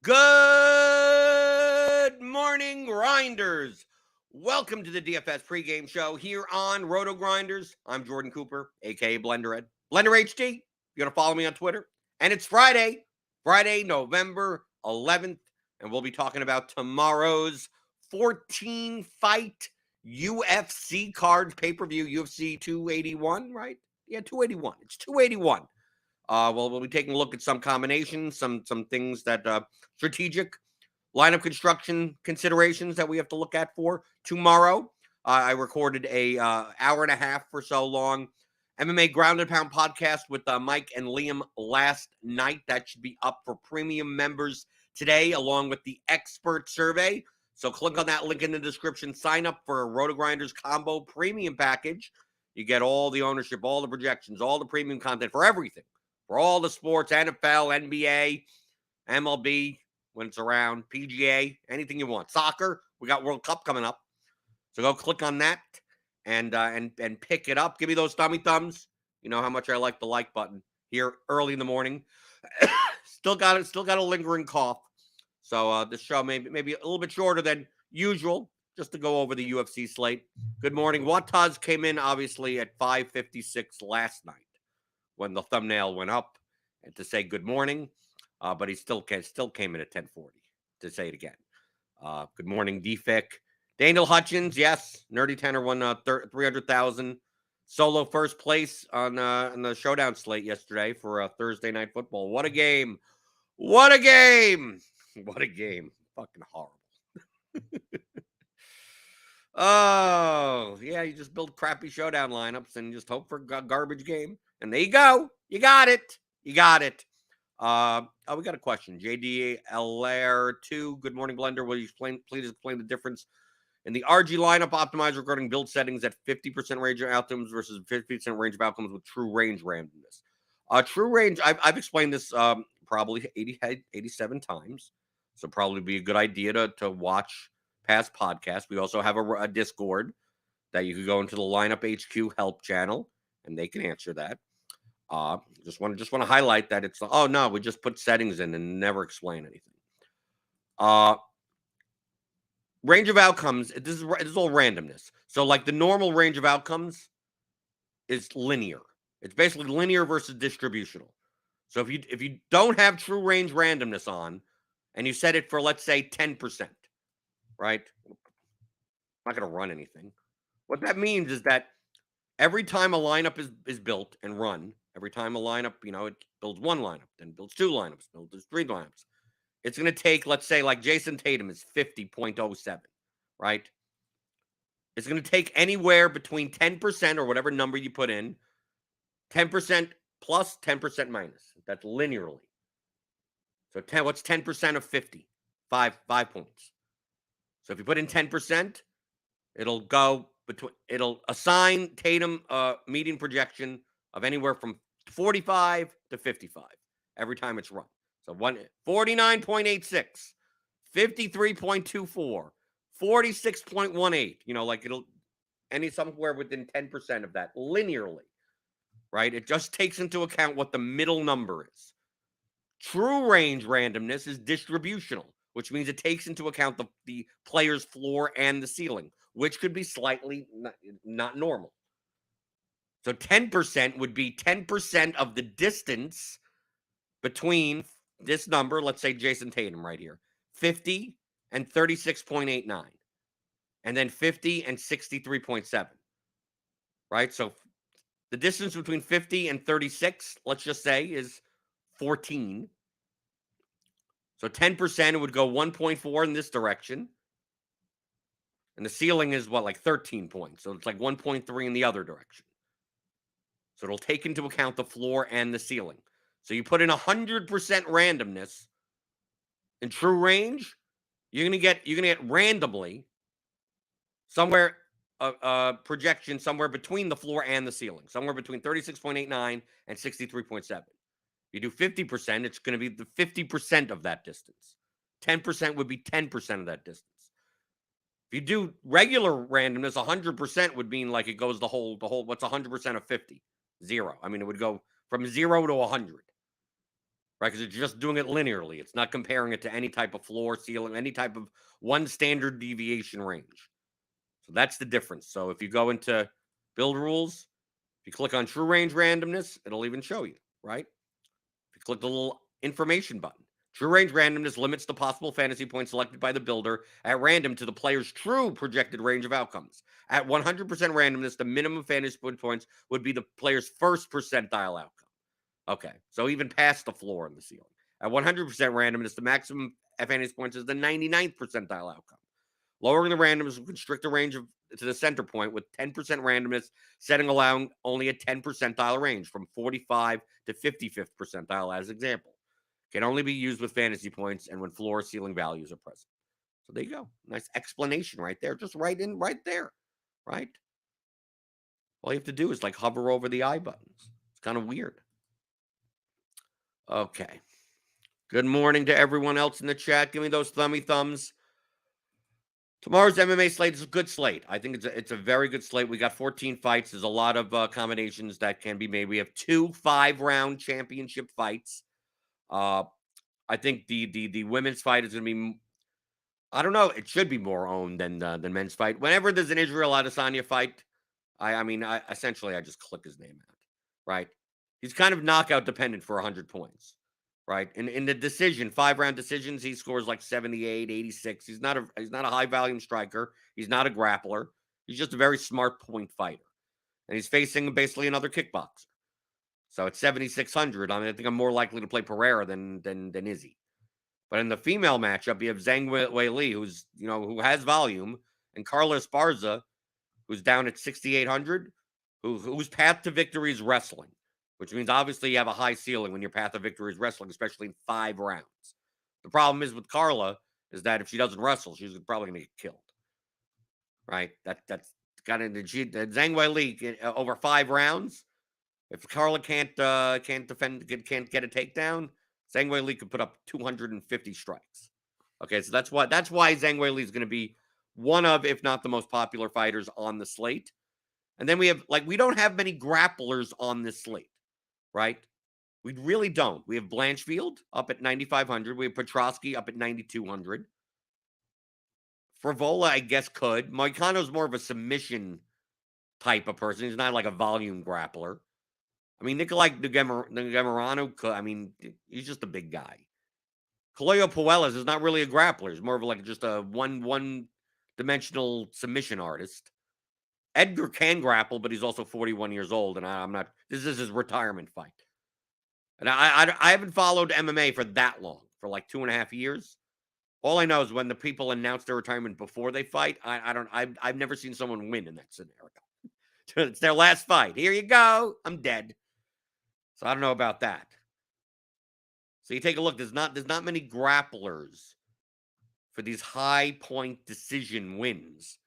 Good morning, Grinders. Welcome to the DFS pregame show here on RotoGrinders. I'm Jordan Cooper, aka Blender HD. You're gonna follow me on Twitter. And it's Friday, November 11th, and we'll be talking about tomorrow's 14-fight UFC cards pay-per-view, UFC 281, right? Yeah, 281. It's 281. We'll be taking a look at some combinations, some things that strategic lineup construction considerations that we have to look at for tomorrow. I recorded a hour and a half or so long MMA Ground and Pound podcast with Mike and Liam last night. That should be up for premium members today, along with the expert survey. So click on that link in the description. Sign up for a RotoGrinders combo premium package. You get all the ownership, all the projections, all the premium content for everything. For all the sports, NFL, NBA, MLB, when it's around, PGA, anything you want. Soccer, we got World Cup coming up. So go click on that and pick it up. Give me those thumbs. You know how much I like the like button here early in the morning. still got a lingering cough. So this show maybe a little bit shorter than usual, just to go over the UFC slate. Good morning. Wataz came in obviously at 5:56 last night when the thumbnail went up and to say good morning, but he still came in at 10:40 to say it again. Good morning, DFIC. Daniel Hutchins, yes, Nerdy Tanner won 300,000 solo first place on the showdown slate yesterday for Thursday Night Football. What a game! What a game! What a game! Fucking horrible. Oh, yeah, you just build crappy showdown lineups and just hope for a garbage game. And there you go. You got it. We got a question. JDLR2, good morning, Blender. Will you please explain the difference in the RG lineup optimizer regarding build settings at 50% range of outcomes versus 50% range of outcomes with true range randomness? True range, I've explained this probably 87 times. So probably be a good idea to watch past podcasts. We also have a Discord that you could go into the Lineup HQ help channel, and they can answer that. Just want to highlight that it's no, we just put settings in and never explain anything. Range of outcomes. This is all randomness. So like the normal range of outcomes is linear. It's basically linear versus distributional. So if you don't have true range randomness on, and you set it for, let's say, 10%, right? I'm not going to run anything. What that means is that every time a lineup is built and run, every time a lineup, it builds one lineup, then builds two lineups, builds three lineups. It's going to take, let's say, like Jason Tatum is 50.07, right? It's going to take anywhere between 10% or whatever number you put in, 10% plus, 10% minus. That's linearly. So what's 10% of 50? 5 points. So if you put in 10%, it'll assign Tatum a median projection of anywhere from 45 to 55 every time it's run. So 49.86, 53.24, 46.18. It'll somewhere within 10% of that linearly, right? It just takes into account what the middle number is. True range randomness is distributional, which means it takes into account the player's floor and the ceiling, which could be slightly not normal. So 10% would be 10% of the distance between this number, let's say Jason Tatum right here, 50 and 36.89, and then 50 and 63.7, right? So the distance between 50 and 36, let's just say, is 14. So 10%, it would go 1.4 in this direction. And the ceiling is like 13 points. So it's like 1.3 in the other direction. So it'll take into account the floor and the ceiling. So you put in 100% randomness in true range, you're gonna get randomly somewhere projection somewhere between the floor and the ceiling, somewhere between 36.89 and 63.7. You do 50%, it's going to be the 50% of that distance. 10% would be 10% of that distance. If you do regular randomness, 100% would mean like it goes the whole, what's 100% of 50? 0. I mean, it would go from 0 to 100, right? Because it's just doing it linearly. It's not comparing it to any type of floor, ceiling, any type of one standard deviation range. So that's the difference. So if you go into build rules, if you click on true range randomness, it'll even show you, right? If you click the little information button, true range randomness limits the possible fantasy points selected by the builder at random to the player's true projected range of outcomes. At 100% randomness, the minimum fantasy points would be the player's first percentile outcome. Okay, so even past the floor and the ceiling. At 100% randomness, the maximum fantasy points is the 99th percentile outcome. Lowering the randomness will constrict the range to the center point with 10% randomness, setting allowing only a 10 percentile range from 45 to 55th percentile as example. Can only be used with fantasy points and when floor ceiling values are present. So there you go. Nice explanation right there. Just right there, right? All you have to do is like hover over the I buttons. It's kind of weird. Okay. Good morning to everyone else in the chat. Give me those thummy thumbs. Tomorrow's MMA slate is a good slate. I think it's a very good slate. We got 14 fights. There's a lot of combinations that can be made. We have 2 5-round championship fights. I think the women's fight is going to be. I don't know. It should be more owned than men's fight. Whenever there's an Israel Adesanya fight, I essentially I just click his name out. Right? He's kind of knockout dependent for 100 points. Right? In the decision, 5-round decisions, he scores like 78, 86. He's not a high volume striker. He's not a grappler. He's just a very smart point fighter. And he's facing basically another kickboxer. So at 7,600, I think I'm more likely to play Pereira than Izzy. But in the female matchup, you have Zhang Weili, who has volume, and Carla Esparza, who's down at 6,800, whose path to victory is wrestling, which means obviously you have a high ceiling when your path of victory is wrestling, especially in 5 rounds. The problem is with Carla is that if she doesn't wrestle, she's probably going to get killed. Right? That's got into Zhang Weili over 5 rounds. If Carla can't defend, can't get a takedown, Zhang Weili could put up 250 strikes. Okay, so that's why Zhang Weili is going to be one of, if not the most popular fighters on the slate. And then we don't have many grapplers on this slate, right? We really don't. We have Blanchfield up at 9,500. We have Petrosky up at 9,200. Frivola, I guess, could. Moicano's more of a submission type of person. He's not like a volume grappler. I mean, Nikolai Negemarano could. I mean, he's just a big guy. Kaloyo Puelas is not really a grappler. He's more of just a one-dimensional submission artist. Edgar can grapple, but he's also 41 years old, and I'm not. This is his retirement fight. And I haven't followed MMA for that long, for like 2.5 years. All I know is when the people announce their retirement before they fight, I've never seen someone win in that scenario. It's their last fight. Here you go. I'm dead. So I don't know about that. So you take a look. There's not many grapplers for these high point decision wins.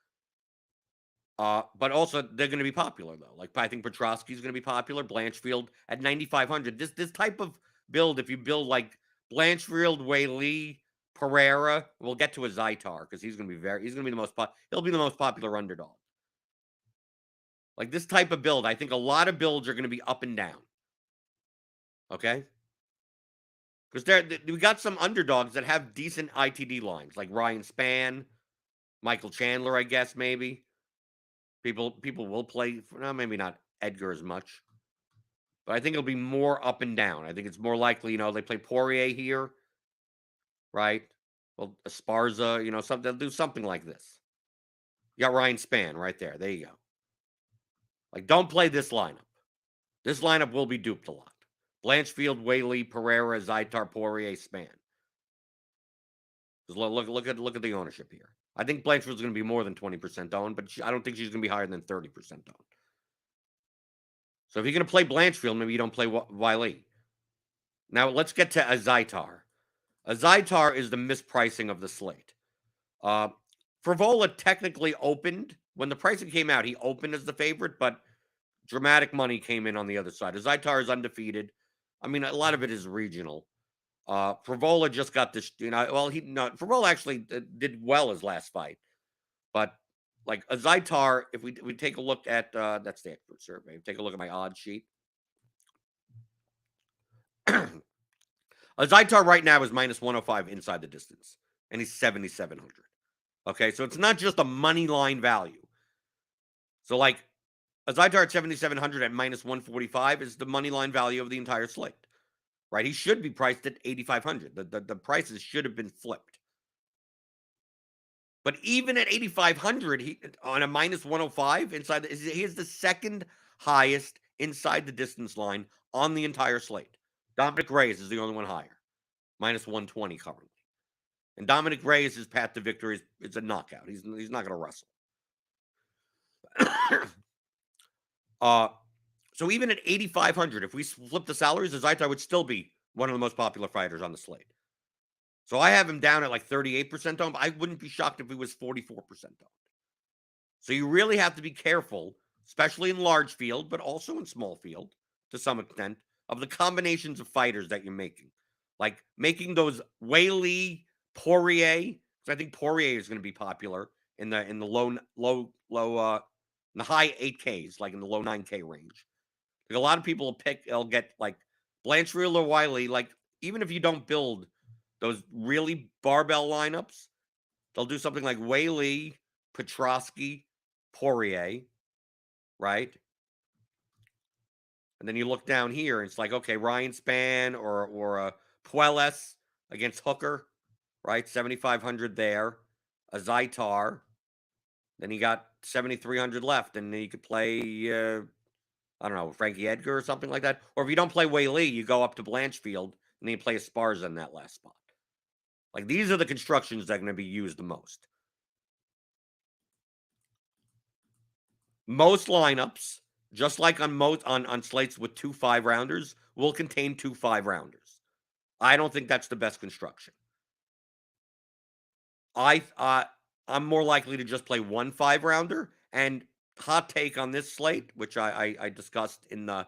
But also they're going to be popular though. Like I think Petrosky's going to be popular. Blanchfield at 9,500. This type of build, if you build like Blanchfield, Weili, Pereira, we'll get to a Zaitar because he's going to be he'll be the most popular underdog. Like this type of build, I think a lot of builds are going to be up and down. Okay? Because we got some underdogs that have decent ITD lines, like Ryan Spann, Michael Chandler, I guess, maybe. People will play, maybe not Edgar as much. But I think it'll be more up and down. I think it's more likely, they play Poirier here, right? Well, Esparza, they'll do something like this. You got Ryan Spann right there. There you go. Like, don't play this lineup. This lineup will be duped a lot. Blanchfield, Weili, Pereira, Zaitar, Poirier, Spann. Look at the ownership here. I think Blanchfield's going to be more than 20% owned, but I don't think she's going to be higher than 30% owned. So if you're going to play Blanchfield, maybe you don't play Weili. Now let's get to a Zaitar. A Zaitar is the mispricing of the slate. Frivola technically opened. When the pricing came out, he opened as the favorite, but dramatic money came in on the other side. A Zaitar is undefeated. I mean, a lot of it is regional. Frivola just got this, Frivola actually did well his last fight. But like a Zaitar, if we take a look at, that's the expert survey. Take a look at my odds sheet. Zaitar right now is minus 105 inside the distance, and he's 7,700. Okay, so it's not just a money line value. So, like, a Zaitar at 7,700 at minus 145 is the money line value of the entire slate, right? He should be priced at 8,500. The prices should have been flipped. But even at 8,500, he on a minus 105 inside, he is the second highest inside the distance line on the entire slate. Dominic Reyes is the only one higher, minus 120 currently. And Dominic Reyes' path to victory is a knockout. He's not going to wrestle. So even at 8,500, if we flip the salaries, Zaitar would still be one of the most popular fighters on the slate. So I have him down at like 38% owned. I wouldn't be shocked if he was 44% owned. So you really have to be careful, especially in large field, but also in small field to some extent, of the combinations of fighters that you're making. Like making those Weili, Poirier, because I think Poirier is going to be popular in the low in the high 8Ks, like in the low 9K range. Like a lot of people will get like Blanchfield or Weili, like even if you don't build those really barbell lineups, they'll do something like Weili, Petrosky, Poirier, right? And then you look down here, and it's like, okay, Ryan Spann or Puelles against Hooker, right? 7,500 there. A Zaitar. Then you got 7,300 left, and then you could play, I don't know, Frankie Edgar or something like that. Or if you don't play Weili, you go up to Blanchfield, and then you play Esparza in that last spot. Like, these are the constructions that are going to be used the most. Most lineups, just like on slates with 2 5-rounders, will contain 2 5-rounders. I don't think that's the best construction. I'm more likely to just play 1 5-rounder. And hot take on this slate, which I discussed in the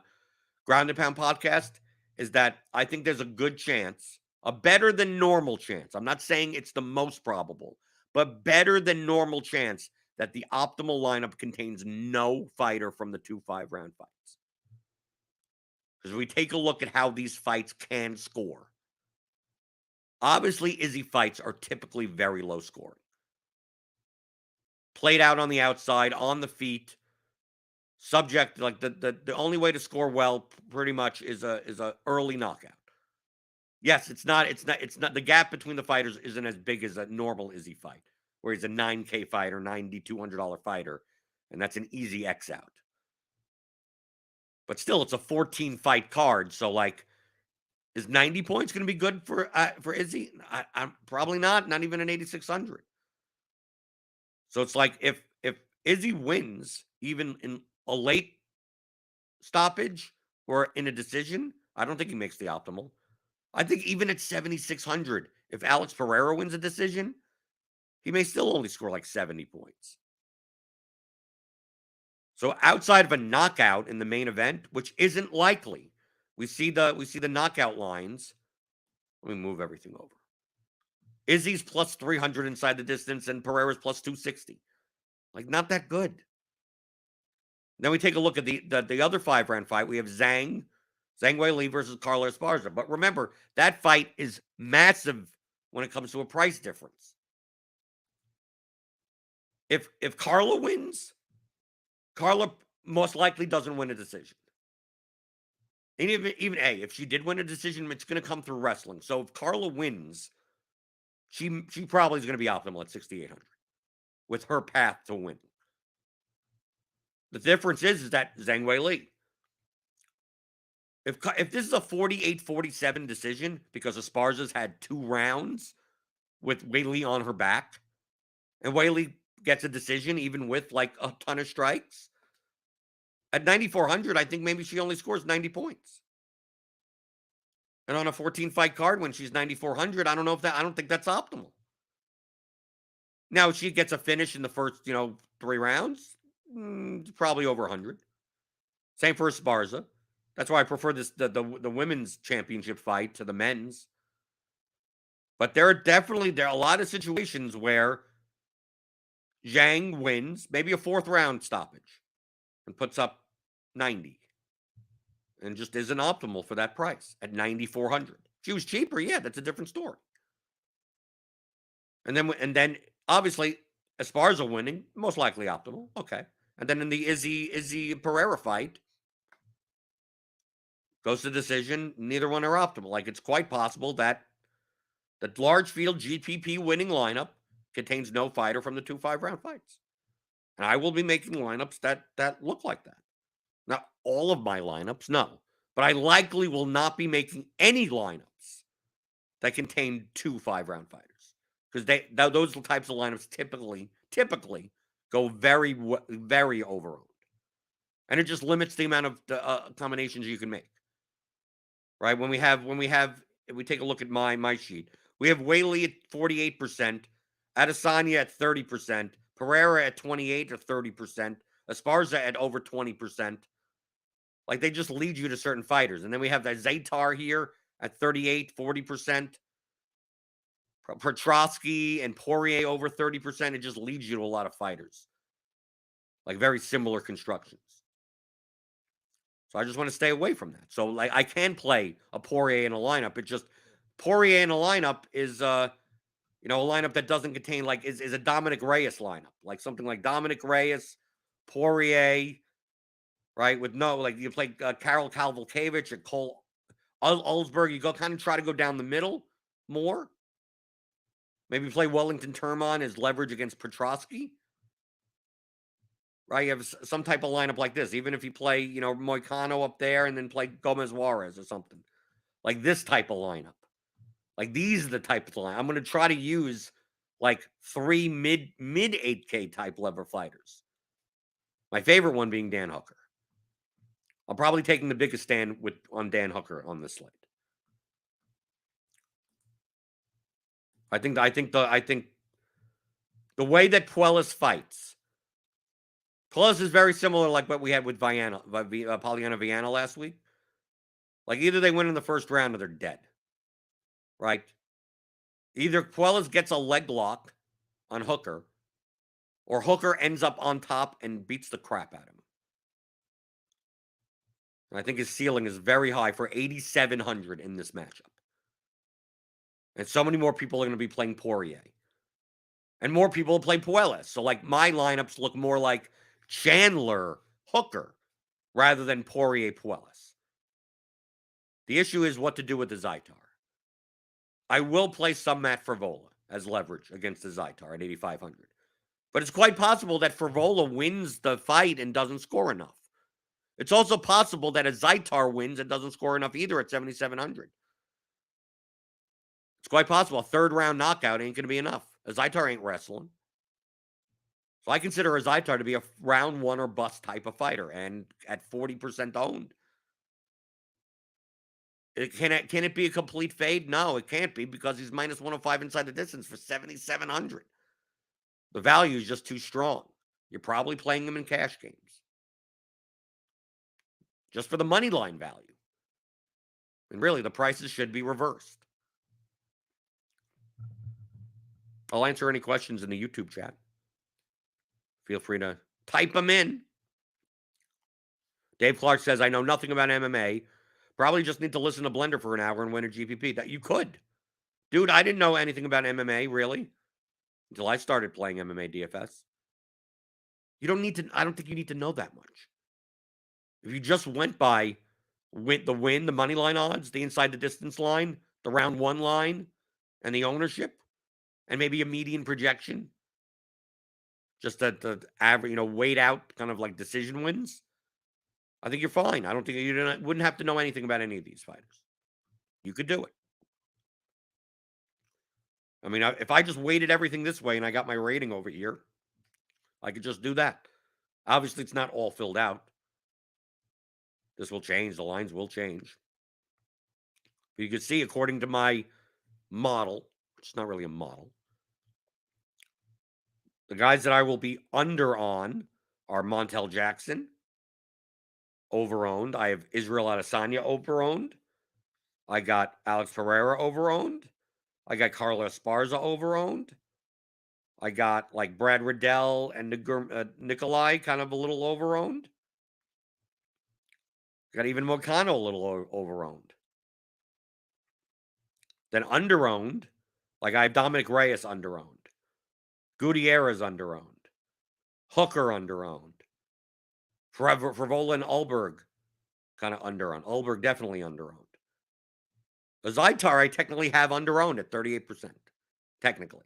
Ground and Pound podcast, is that I think there's a good chance, a better than normal chance. I'm not saying it's the most probable, but better than normal chance that the optimal lineup contains no fighter from the 2 5-round fights. Because we take a look at how these fights can score. Obviously, Izzy fights are typically very low scoring. Played out on the outside, on the feet, subject, like the only way to score well pretty much is a early knockout. Yes, it's not the gap between the fighters isn't as big as a normal Izzy fight, where he's a 9K fighter, $9,200 fighter, and that's an easy X out. But still, it's a 14-fight card, so like, is 90 points going to be good for Izzy? I'm probably not even an 8,600. So it's like if Izzy wins, even in a late stoppage or in a decision, I don't think he makes the optimal. I think even at 7,600, if Alex Pereira wins a decision, he may still only score like 70 points. So outside of a knockout in the main event, which isn't likely, we see the knockout lines. Let me move everything over. Izzy's plus 300 inside the distance and Pereira's plus 260. Like, not that good. Then we take a look at the other 5-round fight. We have Zhang Weili versus Carla Esparza. But remember, that fight is massive when it comes to a price difference. If Carla wins, Carla most likely doesn't win a decision. And even if she did win a decision, it's going to come through wrestling. So if Carla wins, she probably is going to be optimal at 6,800 with her path to win. The difference is that Zhang Weili, if this is a 48-47 decision because Esparza's had 2 rounds with Weili on her back, and Weili gets a decision even with like a ton of strikes, at 9,400, I think maybe she only scores 90 points. And on a 14-fight card when she's 9,400, I don't think that's optimal. Now, if she gets a finish in the first, 3 rounds, probably over 100. Same for Esparza. That's why I prefer the women's championship fight to the men's. But there are a lot of situations where Zhang wins, maybe a 4th round stoppage, and puts up 90. And just isn't optimal for that price at 9,400. she was cheaper, yeah, that's a different story. And then obviously Esparza winning, most likely optimal. Okay. And then in the Izzy Pereira fight, goes to decision, neither one are optimal. Like, it's quite possible that the large field GPP winning lineup contains no fighter from the 2 5-round fights. And I will be making lineups that look like that. Not all of my lineups, no. But I likely will not be making any lineups that contain 2 5-round fighters. Because those types of lineups typically go very, very overowned. And it just limits the amount of combinations you can make. Right? If we take a look at my sheet, we have Whaley at 48%, Adesanya at 30%, Pereira at 28 or 30%, Esparza at over 20%. Like, they just lead you to certain fighters. And then we have that Zaytar here at 38, 40%. Petrosky and Poirier over 30%. It just leads you to a lot of fighters. Like, very similar constructions. So I just want to stay away from that. So, like, I can play a Poirier in a lineup. It just, Poirier in a lineup is, a lineup that doesn't contain, like, is a Dominic Reyes lineup. Like, something like Dominic Reyes, Poirier, right? With you play Karol Kowalkiewicz or Cole Ulsberg. You kind of try to go down the middle more. Maybe play Wellington Turman as leverage against Petrosky. Right? You have some type of lineup like this. Even if you play, Moicano up there and then play Gomez Juarez or something. Like this type of lineup. Like, these are the type of line. I'm going to try to use, like, 3 mid 8K type lever fighters. My favorite one being Dan Hooker. I'm probably taking the biggest stand on Dan Hooker on this slate. I think the way that Puelas fights. Puelas is very similar like what we had with Polyana Viana last week. Like, either they win in the first round or they're dead. Right? Either Puelas gets a leg lock on Hooker, or Hooker ends up on top and beats the crap out of him. And I think his ceiling is very high for 8,700 in this matchup. And so many more people are going to be playing Poirier. And more people will play Puelas. So, like, my lineups look more like Chandler Hooker rather than Poirier Puelas. The issue is what to do with the Zaytar. I will play some Matt Frevola as leverage against the Zaytar at 8,500. But it's quite possible that Frevola wins the fight and doesn't score enough. It's also possible that a Zaytar wins and doesn't score enough either at 7,700. It's quite possible. A third-round knockout ain't going to be enough. A Zaytar ain't wrestling. So I consider a Zaytar to be a round one or bust type of fighter, and at 40% owned. Can it be a complete fade? No, it can't be, because he's minus 105 inside the distance for 7,700. The value is just too strong. You're probably playing him in cash games. Just for the money line value. And really, the prices should be reversed. I'll answer any questions in the YouTube chat. Feel free to type them in. Dave Clark says, I know nothing about MMA. Probably just need to listen to Blender for an hour and win a GPP. That you could. Dude, I didn't know anything about MMA, really, until I started playing MMA DFS. You don't need to, I don't think you need to know that much. If you just went by the money line odds, the inside the distance line, the round one line, and the ownership, and maybe a median projection, just the average, weight out kind of like decision wins, I think you're fine. I don't think wouldn't have to know anything about any of these fighters. You could do it. I mean, if I just weighted everything this way and I got my rating over here, I could just do that. Obviously, it's not all filled out. This will change. The lines will change. But you can see, according to my model, it's not really a model, the guys that I will be under on are Montel Jackson, overowned. I have Israel Adesanya, overowned. I got Alex Pereira, overowned. I got Carlos Esparza, overowned. I got, like, Brad Riddell and Nikolai, kind of a little overowned. Got even Moicano a little overowned. Then underowned, like I have Dominic Reyes underowned. Gutierrez underowned. Hooker underowned. Frivola and Ulberg kind of underowned. Ulberg definitely underowned. Zaitar I technically have underowned at 38%. Technically.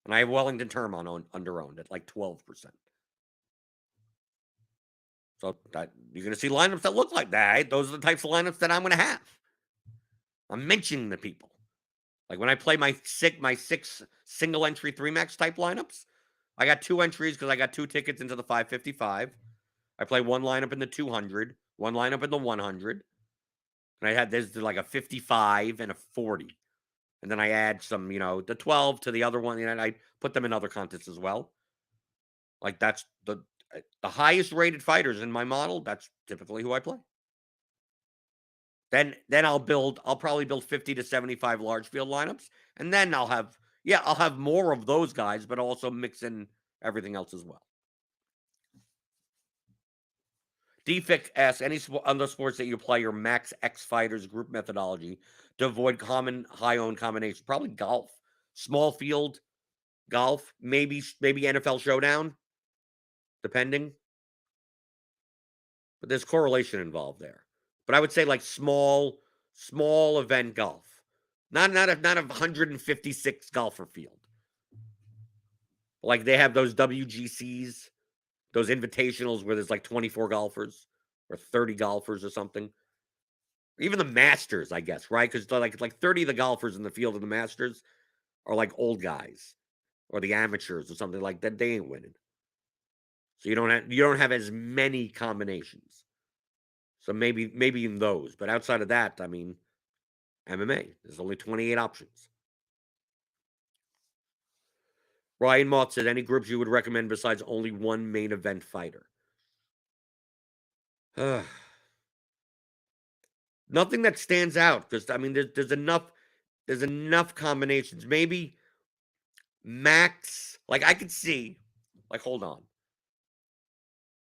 And I have Wellington Term on underowned at like 12%. So you're going to see lineups that look like that. Right? Those are the types of lineups that I'm going to have. I'm mentioning the people. Like when I play my six single entry 3-max type lineups, I got 2 entries because I got 2 tickets into the 555. I play one lineup in the 200, one lineup in the 100. And I had this like a 55 and a 40. And then I add some, the 12 to the other one, and I put them in other contests as well. Like that's the highest rated fighters in my model. That's typically who I play. Then I'll probably build 50 to 75 large field lineups, and then I'll have more of those guys, but also mix in everything else as well. DFIC asks, any other sports that you play your max X fighters group methodology to avoid common high-owned combinations? Probably golf. Small field golf, maybe NFL Showdown, depending. But there's correlation involved there. But I would say like small event golf. Not a 156 golfer field. Like they have those WGCs, those invitationals where there's like 24 golfers or 30 golfers or something. Even the Masters, I guess, right? Because like 30 of the golfers in the field of the Masters are like old guys or the amateurs or something like that. They ain't winning. So you don't have as many combinations. So maybe in those, but outside of that, I mean, MMA. There's only 28 options. Ryan Mott said, any groups you would recommend besides only one main event fighter? Nothing that stands out because I mean, there's enough combinations. Maybe max, like I could see, like hold on,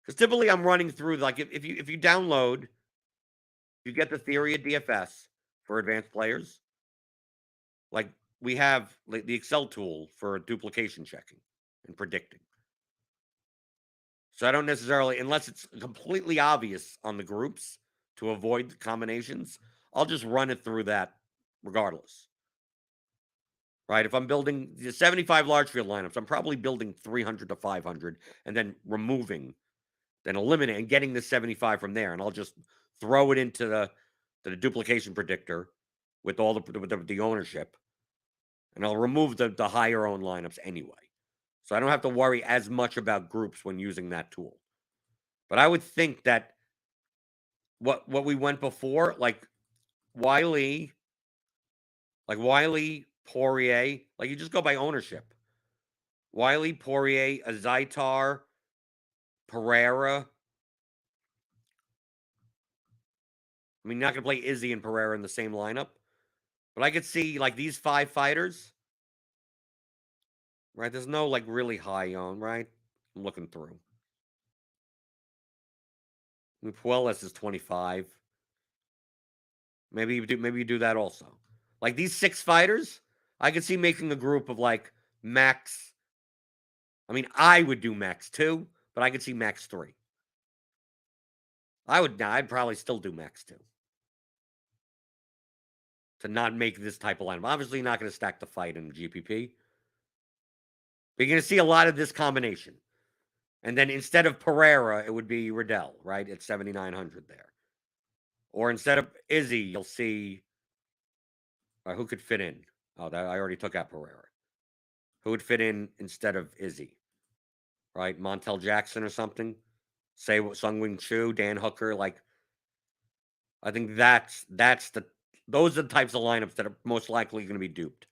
because typically I'm running through like if you download, you get the theory of DFS for advanced players. Like we have like the Excel tool for duplication checking and predicting. So I don't necessarily, unless it's completely obvious on the groups to avoid the combinations, I'll just run it through that regardless. Right? If I'm building the 75 large field lineups, I'm probably building 300 to 500 and then removing, then eliminating, and getting the 75 from there. And I'll just throw it into the duplication predictor with all the ownership. And I'll remove the higher owned lineups anyway. So I don't have to worry as much about groups when using that tool. But I would think that what we went before, like Wiley, Poirier, like you just go by ownership. Wiley, Poirier, Zaitar, Pereira. I mean, you're not going to play Izzy and Pereira in the same lineup. But I could see like these 5 fighters. Right? There's no like really high owned, right? I'm looking through. I mean, Puelles is 25. Maybe you do that also. Like these 6 fighters, I could see making a group of like max. I mean, I would do max 2, but I could see max 3. I'd probably still do max 2. To not make this type of lineup. Obviously, not going to stack the fight in GPP. But you're going to see a lot of this combination. And then instead of Pereira, it would be Riddell, right? At 7,900 there. Or instead of Izzy, you'll see who could fit in. Oh, I already took out Pereira. Who would fit in instead of Izzy? Right? Montel Jackson or something? Say what Sungwing Chu, Dan Hooker, like I think those are the types of lineups that are most likely going to be duped.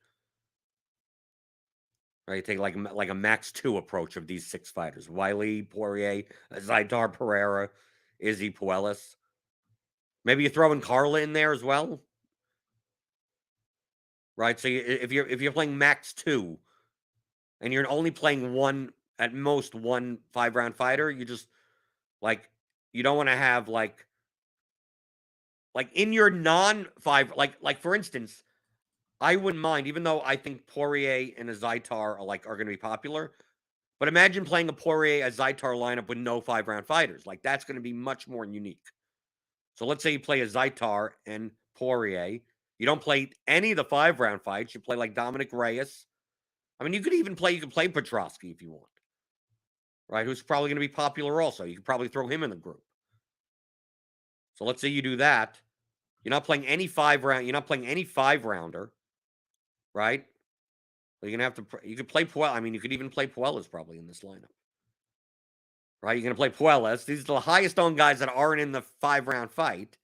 Right, take like a max 2 approach of these 6 fighters: Wiley, Poirier, Zaitar, Pereira, Izzy, Puelles. Maybe you throw in Carla in there as well. Right, so if you're playing max 2, and you're only playing one at most 1 5-round fighter, you just like you don't want to have like in your non 5 like for instance, I wouldn't mind, even though I think Poirier and a Zaitar are going to be popular. But imagine playing a Poirier, a Zaitar lineup with no 5-round fighters. Like, that's going to be much more unique. So let's say you play a Zaitar and Poirier. You don't play any of the 5-round fights. You play like Dominic Reyes. I mean, you could play Petrosky if you want. Right? Who's probably going to be popular also. You could probably throw him in the group. So let's say you do that. You're not playing any 5-rounder. Right? So you're going to have to, you could play Puel. I mean, you could even play Puelas probably in this lineup. Right? You're going to play Puelas. These are the highest owned guys that aren't in the 5-round fight.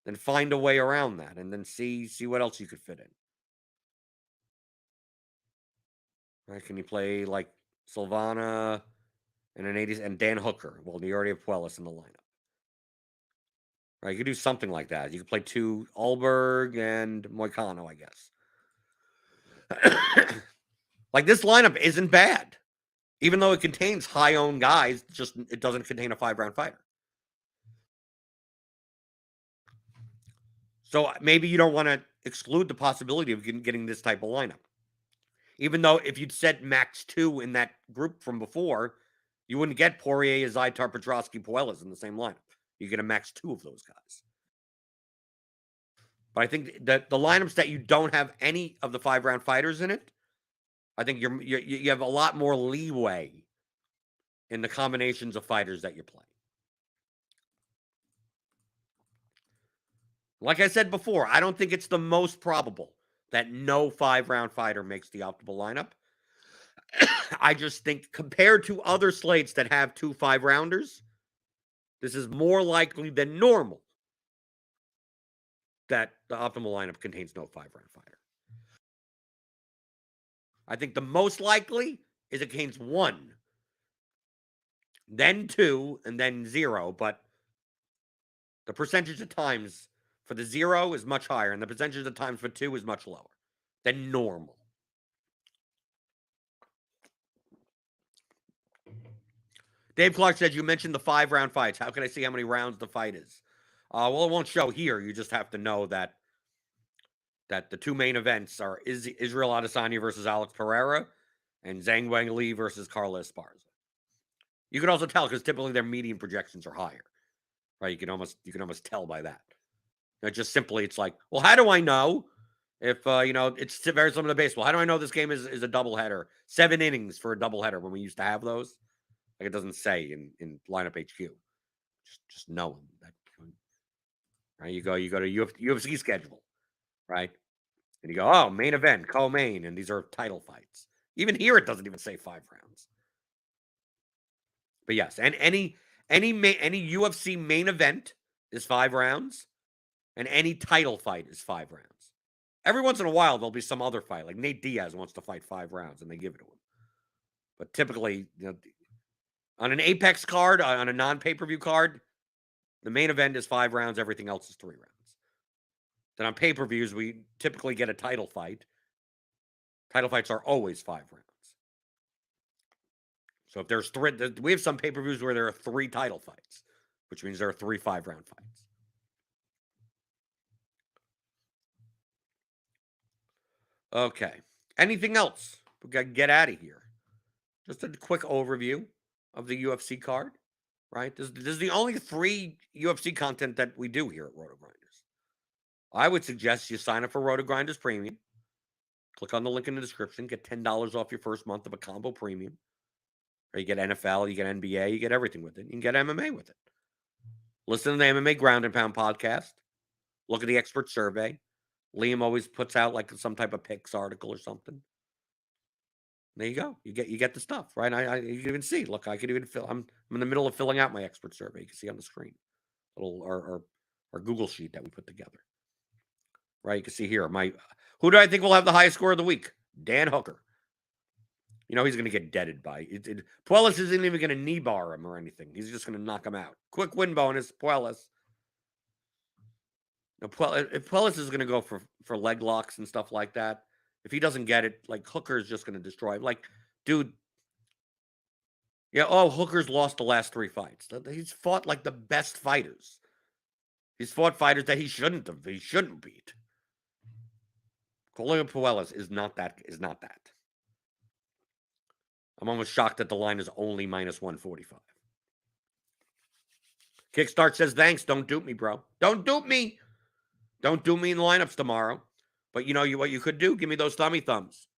Then find a way around that and then see what else you could fit in. Right? Can you play like Silvana and an 80s and Dan Hooker? Well, you already have Puelas in the lineup. Right? You could do something like that. You could play 2 Alberg and Moicano, I guess. Like, this lineup isn't bad. Even though it contains high-owned guys, just it doesn't contain a 5-round fighter. So maybe you don't want to exclude the possibility of getting this type of lineup. Even though if you'd set max 2 in that group from before, you wouldn't get Poirier, Zaitar, Petrosky, Puelas in the same lineup. You get a max 2 of those guys. But I think that the lineups that you don't have any of the 5-round fighters in it, I think you have a lot more leeway in the combinations of fighters that you're playing. Like I said before, I don't think it's the most probable that no 5-round fighter makes the optimal lineup. I just think compared to other slates that have 2 5-rounders, this is more likely than normal that the optimal lineup contains no 5-round fighter. I think the most likely is it contains 1, then 2, and then 0, but the percentage of times for the 0 is much higher, and the percentage of times for 2 is much lower than normal. Dave Clark says, you mentioned the 5-round fights. How can I see how many rounds the fight is? Well, it won't show here. You just have to know that the 2 main events are Israel Adesanya versus Alex Pereira and Zhang Weili versus Carla Esparza. You can also tell because typically their median projections are higher, right? You can almost tell by that. It's like, well, how do I know if it's very similar to baseball? How do I know this game is a doubleheader? 7 innings for a doubleheader when we used to have those. Like, it doesn't say in lineup HQ. Just knowing that. Right? You go to UFC schedule, right? And you go, oh, main event, co-main, and these are title fights. Even here, it doesn't even say 5 rounds. But yes, and any UFC main event is 5 rounds, and any title fight is 5 rounds. Every once in a while, there'll be some other fight, like Nate Diaz wants to fight 5 rounds, and they give it to him. But typically, on an Apex card, on a non-pay-per-view card, the main event is 5 rounds. Everything else is 3 rounds. Then on pay-per-views, we typically get a title fight. Title fights are always 5 rounds. So if there's 3, we have some pay-per-views where there are 3 title fights, which means there are 3 5-round fights. Okay. Anything else? We got to get out of here. Just a quick overview of the UFC card, right? This is the only 3 UFC content that we do here at RotoGrinders. I would suggest you sign up for RotoGrinders Premium. Click on the link in the description. Get $10 off your first month of a combo premium. Or you get NFL, you get NBA, you get everything with it. You can get MMA with it. Listen to the MMA Ground and Pound podcast. Look at the expert survey. Liam always puts out like some type of picks article or something. There you go. You get the stuff, right? You can even see. Look, I could even fill. I'm in the middle of filling out my expert survey. You can see on the screen, our Google sheet that we put together. Right? You can see here. Who do I think will have the highest score of the week? Dan Hooker. He's going to get deaded by Puelas isn't even going to knee bar him or anything. He's just going to knock him out. Quick win bonus, Puelas. If Puelas is going to go for leg locks and stuff like that, if he doesn't get it, like, Hooker is just going to destroy him. Like, dude, Hooker's lost the last 3 fights. He's fought like the best fighters. He's fought fighters that he shouldn't beat. Colin Puelas is not that. I'm almost shocked that the line is only minus 145. Kickstart says, thanks. Don't dupe me, bro. Don't dupe me. Don't dupe me in the lineups tomorrow. But you know what you could do? Give me those thummy thumbs.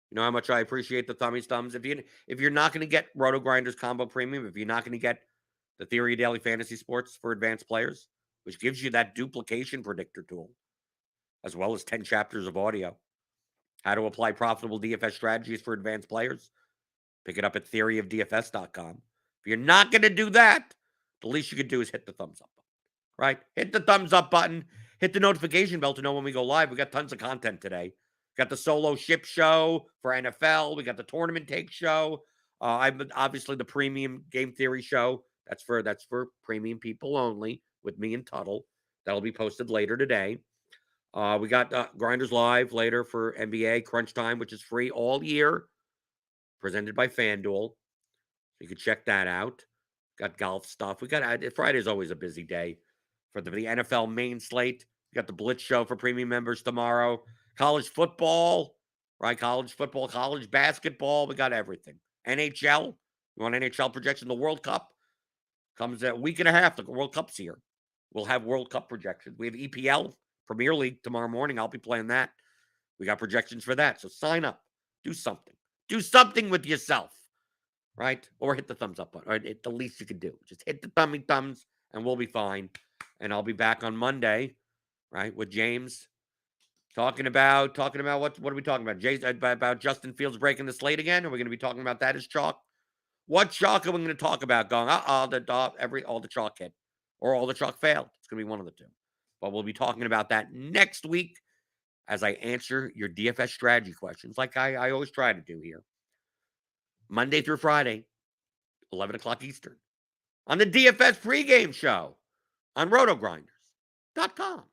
You know how much I appreciate the thummy thumbs. If you're not going to get RotoGrinders Combo Premium, if you're not going to get the Theory of Daily Fantasy Sports for advanced players, which gives you that duplication predictor tool, as well as 10 chapters of audio, how to apply profitable DFS strategies for advanced players, pick it up at theoryofdfs.com. If you're not going to do that, the least you could do is hit the thumbs up button, right? Hit the thumbs up button. Hit the notification bell to know when we go live. We got tons of content today. Got the solo ship show for NFL. We got the tournament take show. I've obviously the premium game theory show. That's for premium people only with me and Tuttle. That'll be posted later today. We got Grinders Live later for NBA Crunch Time, which is free all year, presented by FanDuel. You can check that out. Got golf stuff. Friday's always a busy day for the NFL main slate. We got the Blitz show for premium members tomorrow. College football, right? College football, college basketball. We got everything. NHL. You want NHL projection? The World Cup comes a week and a half. The World Cup's here. We'll have World Cup projections. We have EPL, Premier League tomorrow morning. I'll be playing that. We got projections for that. So sign up. Do something. Do something with yourself. Right? Or hit the thumbs up button. Right? It's the least you can do. Just hit the thumbs and we'll be fine. And I'll be back on Monday, right, with James talking about what are we talking about? About Justin Fields breaking the slate again? Are we going to be talking about that as chalk? What chalk are we going to talk about? Going, all the chalk hit or all the chalk failed. It's going to be one of the two. But we'll be talking about that next week as I answer your DFS strategy questions, like I always try to do here. Monday through Friday, 11 o'clock Eastern, on the DFS pregame show on RotoGrinders.com.